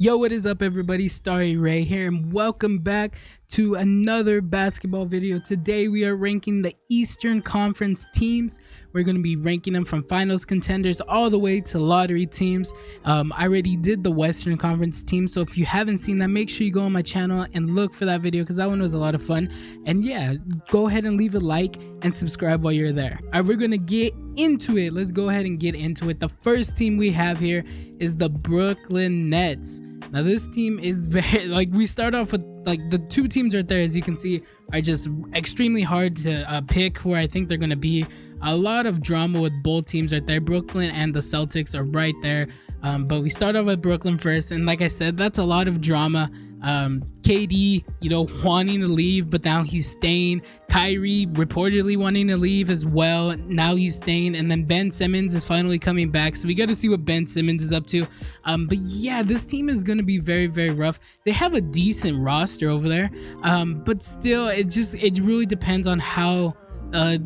Yo, what is up, everybody? Starry Ray here, and welcome back to another basketball video. Today we are ranking the Eastern Conference teams. We're going to be ranking them from finals contenders all the way to lottery teams. I already did the Western Conference team, so if you haven't seen that, make sure you go on my channel and look for that video because that one was a lot of fun. And yeah, go ahead and leave a like and subscribe while you're there. All right, we're going to get into it. Let's go ahead and get into it. The first team we have here is the Brooklyn Nets. Now this team is very, we start off with the two teams right there, as you can see, are just extremely hard to pick where I think they're going to be. A lot of drama with both teams right there. Brooklyn and the Celtics are right there. But we start off with Brooklyn first, and like I said, that's a lot of drama. KD, wanting to leave, but now he's staying. Kyrie reportedly wanting to leave as well. Now he's staying, and then Ben Simmons is finally coming back. So we got to see what Ben Simmons is up to. But yeah, this team is going to be very, very rough. They have a decent roster over there, but still, it really depends on how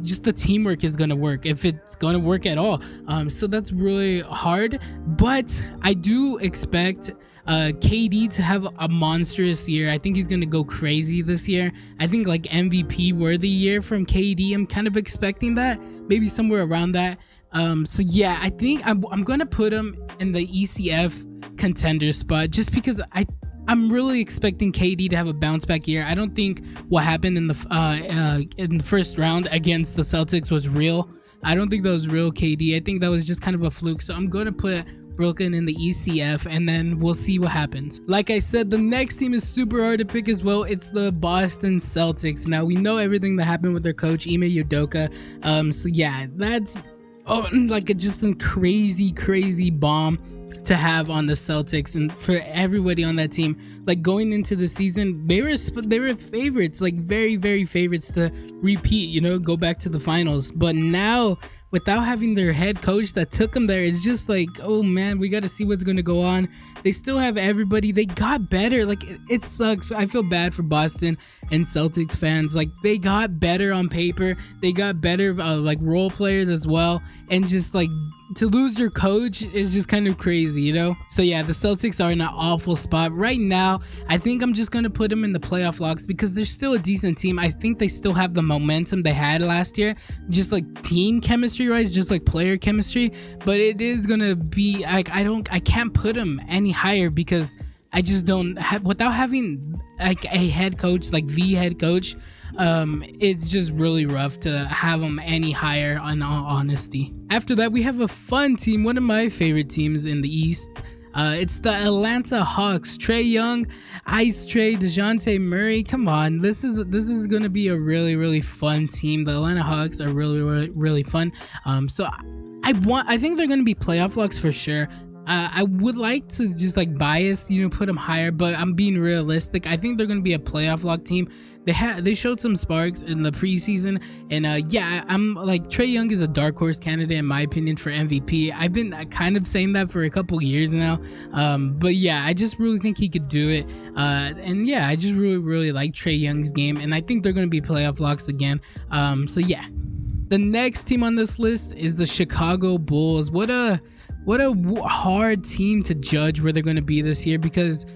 just the teamwork is gonna work, if it's gonna work at all. So that's really hard, but I do expect KD to have a monstrous year. I think he's gonna go crazy this year. I think like MVP worthy year from KD. I'm kind of expecting that, maybe somewhere around that. So yeah, I think I'm gonna put him in the ECF contender spot just because I'm really expecting KD to have a bounce back year. I don't think what happened in the first round against the Celtics was real. I don't think that was real KD. I think that was just kind of a fluke. So I'm going to put Brooklyn in the ECF, and then we'll see what happens. Like I said, the next team is super hard to pick as well. It's the Boston Celtics. Now, we know everything that happened with their coach, Ime Udoka. So yeah, that's just a crazy bomb to have on the Celtics, and for everybody on that team. Like, going into the season, they were favorites, like very favorites to repeat, go back to the finals. But now, without having their head coach that took them there, it's just like, oh man, we got to see what's going to go on. They still have everybody. They got better. Like, it sucks. I feel bad for Boston and Celtics fans. Like, they got better on paper. They got better role players as well. And just to lose your coach is just kind of crazy, So yeah, the Celtics are in an awful spot right now. I think I'm just going to put them in the playoff locks because they're still a decent team. I think they still have the momentum they had last year, just team chemistry wise, just player chemistry. But it is going to be I can't put them any higher because I just don't have, without having a head coach, the head coach, it's just really rough to have them any higher, in all honesty. After that, we have a fun team, one of my favorite teams in the East. It's the Atlanta Hawks. Trae Young, Ice Trae, DeJounte Murray. Come on, this is gonna be a really fun team. The Atlanta Hawks are really fun. So I think they're gonna be playoff locks for sure. I would like to just bias, put them higher, but I'm being realistic. I think they're going to be a playoff lock team. They showed some sparks in the preseason, and yeah, I'm Trae Young is a dark horse candidate in my opinion for MVP. I've been kind of saying that for a couple years now, but yeah, I just really think he could do it, and yeah, I just really like Trae Young's game, and I think they're going to be playoff locks again. So yeah, the next team on this list is the Chicago Bulls. What a hard team to judge where they're going to be this year because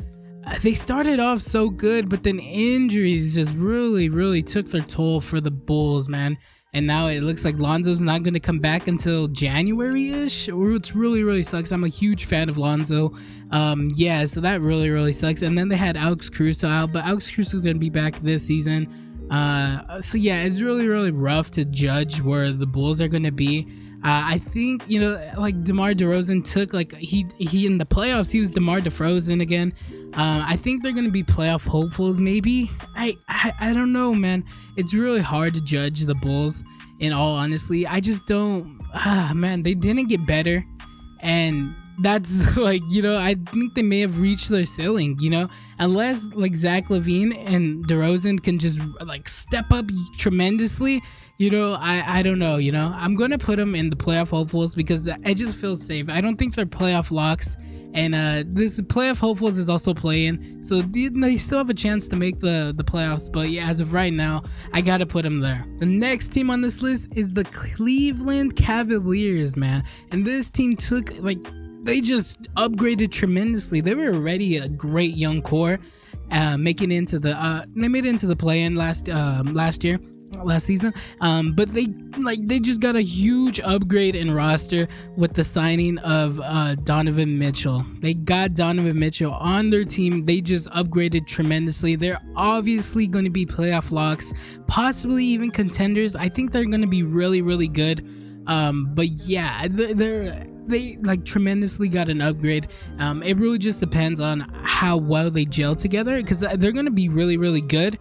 they started off so good, but then injuries just really took their toll for the Bulls, man. And now it looks like Lonzo's not going to come back until January-ish, which really sucks. I'm a huge fan of Lonzo. Yeah, so that really sucks. And then they had Alex Caruso out, but Alex Caruso is going to be back this season. So yeah, it's really rough to judge where the Bulls are going to be. I think DeMar DeRozan took he in the playoffs he was DeMar DeFrozen again. I think they're gonna be playoff hopefuls maybe. I don't know, man. It's really hard to judge the Bulls, in all honesty. I just don't. Man, they didn't get better, and that's I think they may have reached their ceiling, unless Zach LaVine and DeRozan can just step up tremendously. I don't know. I'm gonna put them in the playoff hopefuls because I just feel safe. I don't think they're playoff locks, and this playoff hopefuls is also playing, so they still have a chance to make the playoffs. But yeah, as of right now, I gotta put them there. The next team on this list is the Cleveland Cavaliers, man, and this team took they just upgraded tremendously. They were already a great young core, making it into the they made it into the play-in last season, but they just got a huge upgrade in roster with the signing of Donovan Mitchell. They got Donovan Mitchell on their team. They just upgraded tremendously. They're obviously going to be playoff locks, possibly even contenders. I think they're going to be really, really good. But yeah, they like tremendously got an upgrade. It really just depends on how well they gel together, because they're going to be really, really good.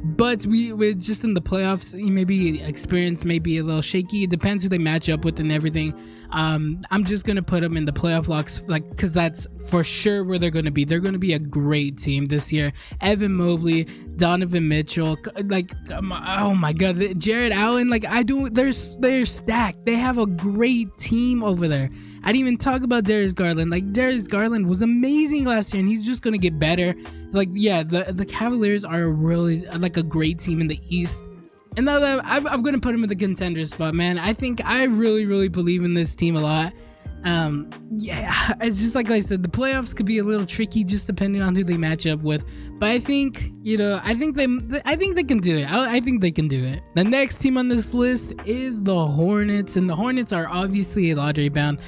But we're just in the playoffs, maybe experience may be a little shaky. It depends who they match up with and everything. I'm just going to put them in the playoff locks, like, because that's for sure where they're going to be. They're going to be a great team this year. Evan Mobley, Donovan Mitchell, like, oh my God, Jared Allen, like, they're stacked. They have a great team over there. I didn't even talk about Darius Garland. Like, Darius Garland was amazing last year, and he's just going to get better. Like, yeah, the Cavaliers are really like a great team in the East. And now that I'm going to put them in the contender spot, man. I really, really believe in this team a lot. Yeah, it's just like I said, the playoffs could be a little tricky just depending on who they match up with. But I think, I think they can do it. I think they can do it. The next team on this list is the Hornets, and the Hornets are obviously lottery bound.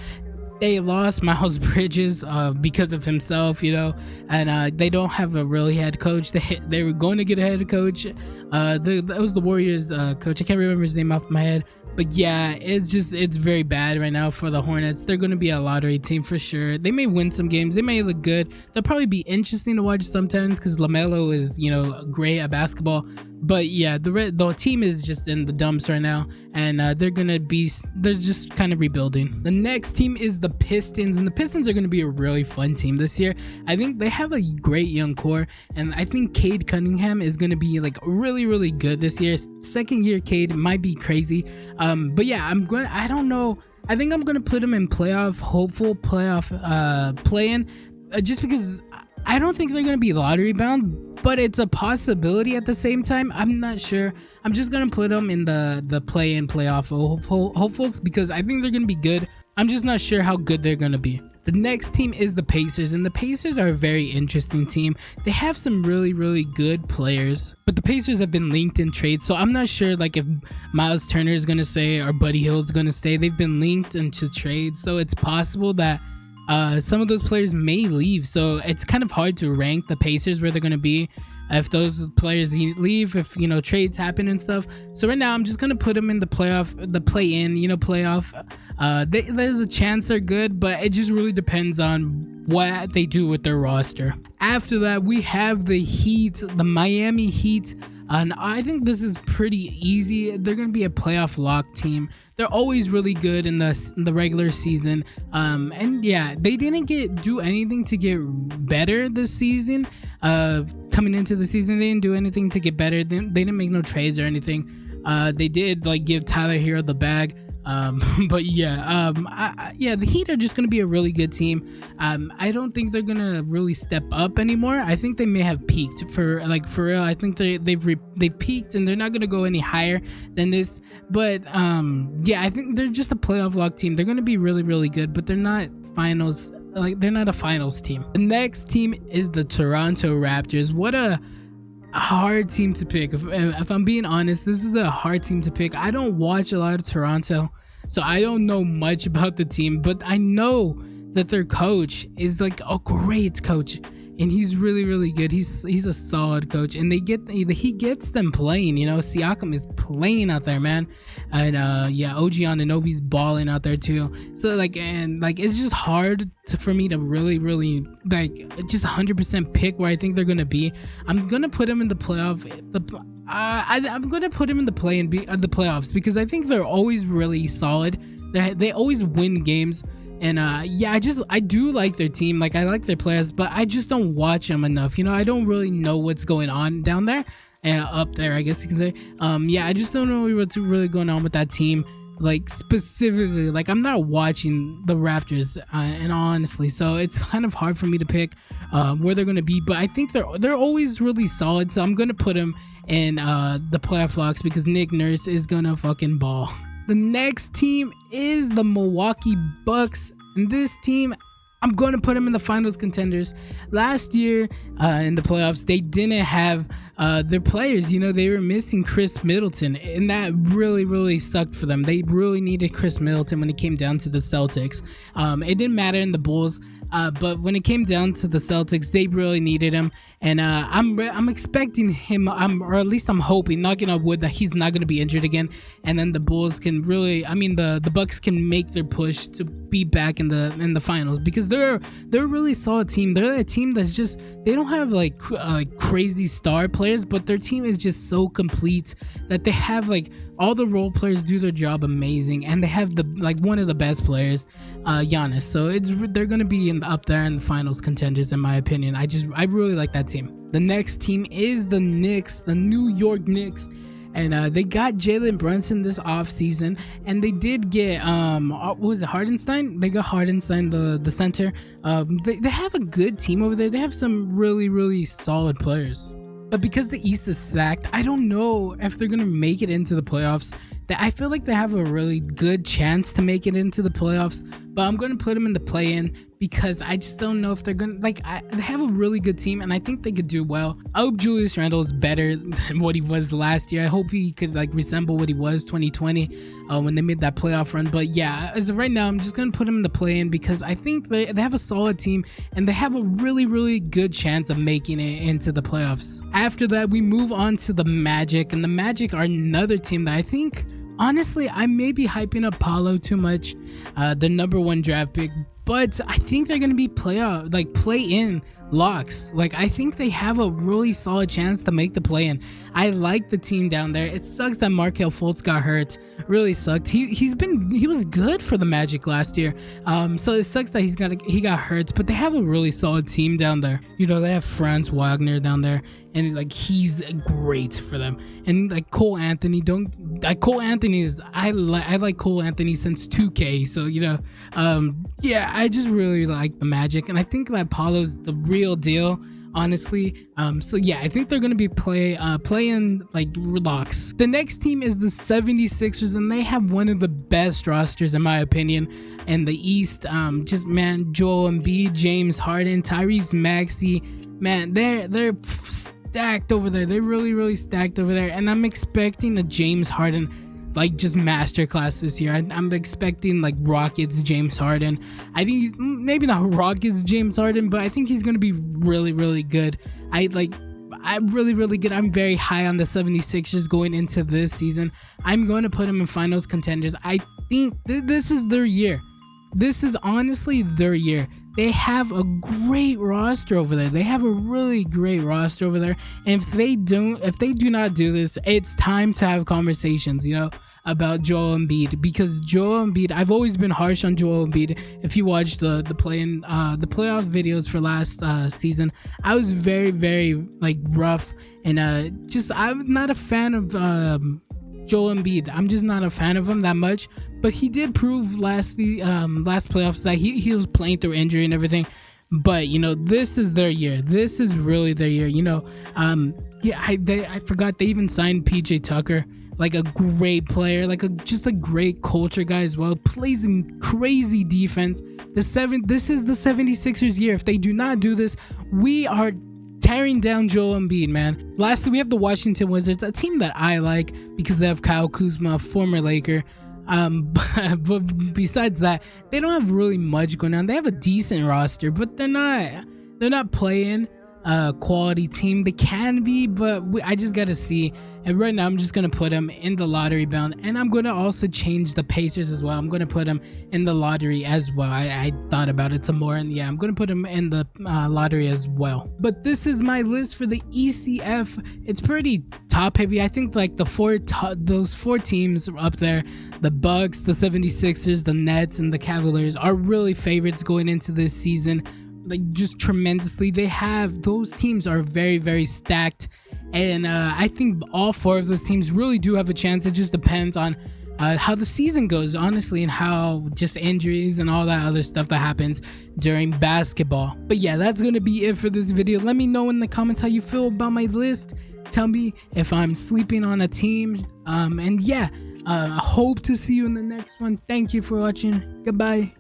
They lost Miles Bridges because of himself, and they don't have a really head coach. They were going to get a head coach. That was the Warriors coach. I can't remember his name off my head. But yeah, it's very bad right now for the Hornets. They're going to be a lottery team for sure. They may win some games. They may look good. They'll probably be interesting to watch sometimes because LaMelo is, great at basketball. But yeah, the team is just in the dumps right now, and they're just kind of rebuilding. The next team is the Pistons, and the Pistons are going to be a really fun team this year. I think they have a great young core, and I think Cade Cunningham is going to be like really, really good this year. Second year Cade might be crazy. But yeah, I don't know. I think I'm going to put him in hopeful playoff play-in, just because I don't think they're going to be lottery bound, but it's a possibility at the same time. I'm not sure. I'm just going to put them in the play-in playoff hopefuls because I think they're going to be good. I'm just not sure how good they're going to be. The next team is the Pacers, and the Pacers are a very interesting team. They have some really, really good players, but the Pacers have been linked in trades, so I'm not sure like if Miles Turner is going to stay or Buddy Hield is going to stay. They've been linked into trades, so it's possible that some of those players may leave. So it's kind of hard to rank the Pacers where they're going to be if those players leave, if trades happen and stuff. So right now I'm just gonna put them in the play-in playoff. There's a chance they're good, but it just really depends on what they do with their roster. After that, we have the Heat, the Miami Heat. And I think this is pretty easy. They're going to be a playoff lock team. They're always really good in the regular season. And yeah, they didn't do anything to get better this season. Coming into the season, they didn't do anything to get better. They didn't make no trades or anything. They did give Tyler Hero the bag. But yeah, the Heat are just going to be a really good team. I don't think they're going to really step up anymore. I think they may have peaked for real. I think they've peaked and they're not going to go any higher than this. But, I think they're just a playoff lock team. They're going to be really, really good, but they're not finals. They're not a finals team. The next team is the Toronto Raptors. What a hard team to pick. If I'm being honest, this is a hard team to pick. I don't watch a lot of Toronto, so I don't know much about the team, but I know that their coach is like a great coach, and he's really, really good. He's a solid coach, and he gets them playing. Siakam is playing out there, man, and OG Anunoby's balling out there too. So it's just hard for me to really, really just 100% pick where I think they're gonna be. I'm gonna put them in the playoff. I'm gonna put them in the the playoffs because I think they're always really solid. They always win games. And I do like their team. I like their players, but I just don't watch them enough. I don't really know what's going on down there, up there, I guess you can say. I just don't know what's really going on with that team. Specifically, I'm not watching the Raptors, and honestly, so it's kind of hard for me to pick where they're gonna be. But I think they're always really solid. So I'm gonna put them in the playoff locks because Nick Nurse is gonna fucking ball. The next team is the Milwaukee Bucks, and this team, I'm going to put them in the finals contenders. Last year in the playoffs, they didn't have their players. You know, they were missing Chris Middleton, and that really sucked for them. They really needed Chris Middleton when it came down to the Celtics. It didn't matter in the Bulls, but when it came down to the Celtics, they really needed him. And I'm expecting him, or at least I'm hoping, knocking on wood, that he's not going to be injured again. And then the Bulls can really, the Bucks can make their push to be back in the finals, because they're a really solid team. They're a team that's just, they don't have like crazy star players, but their team is just so complete that they have like all the role players do their job amazing, and they have one of the best players, Giannis. So they're gonna be up there in the finals contenders, in my opinion. I really like that team. The next team is the Knicks, the New York Knicks. And they got Jalen Brunson this offseason, and they did get what was it, Hardenstein? They got Hardenstein, the center. They have a good team over there. They have some really solid players. But because the East is stacked, I don't know if they're gonna make it into the playoffs. I feel like they have a really good chance to make it into the playoffs, but I'm gonna put them in the play-in because I just don't know if they're gonna they have a really good team, and I think they could do well. I hope Julius Randle is better than what he was last year. I hope he could resemble what he was 2020 when they made that playoff run. But yeah, as of right now, I'm just gonna put them in the play-in because I think they have a solid team, and they have a really good chance of making it into the playoffs. After that, we move on to the Magic, and the Magic are another team that I think, honestly, I may be hyping up Paolo too much, the number 1 draft pick, but I think they're gonna be play-in locks. I think they have a really solid chance to make the play-in. I like the team down there. It sucks that Markelle Fultz got hurt. Really sucked. He was good for the Magic last year. So it sucks that he got hurt, but they have a really solid team down there. You know, they have Franz Wagner down there, and he's great for them. And Cole Anthony, Cole Anthony is, I like Cole Anthony since 2K. So yeah, I just really like the Magic, and I think that Paolo's the real deal, honestly. So yeah, I think they're gonna be playing locks. The next team is the 76ers, and they have one of the best rosters, in my opinion, in the East. Joel Embiid, James Harden, Tyrese Maxey, man, they're stacked over there. They're really stacked over there, and I'm expecting a James Harden just masterclass this year. I'm expecting Rockets James Harden. I think maybe not Rockets James Harden, but I think he's gonna be really good. I'm really good. I'm very high on the 76ers going into this season. I'm going to put them in finals contenders. I think this is their year. This is honestly their year. They have a great roster over there. They have a really great roster over there. And if they do not do this, it's time to have conversations, about Joel Embiid, because Joel Embiid, I've always been harsh on Joel Embiid. If you watch the playoff videos for last season, I was very rough, and I'm not a fan of Joel Embiid. I'm just not a fan of him that much, but he did prove last playoffs that he was playing through injury and everything. But this is their year. This is really their year. I forgot they even signed PJ Tucker, a great player, just a great culture guy as well. Plays in crazy defense. This is the 76ers year. If they do not do this, we are tearing down Joel Embiid, man. Lastly, we have the Washington Wizards, a team that I like because they have Kyle Kuzma, former Laker. But besides that, they don't have really much going on. They have a decent roster, but they're not playing quality team. They can be, but I just gotta see. And right now I'm just gonna put them in the lottery bound, and I'm gonna also change the Pacers as well. I'm gonna put them in the lottery as well. I thought about it some more, and yeah, I'm gonna put them in the lottery as well. But this is my list for the ECF. It's pretty top heavy. I think those 4 teams up there, the Bucks, the 76ers, the Nets, and the Cavaliers, are really favorites going into this season. Just tremendously. Those teams are very stacked, and I think all 4 of those teams really do have a chance. It just depends on how the season goes, honestly, and how just injuries and all that other stuff that happens during basketball. But yeah, that's gonna be it for this video. Let me know in the comments how you feel about my list. Tell me if I'm sleeping on a team, and yeah, I hope to see you in the next one. Thank you for watching. Goodbye.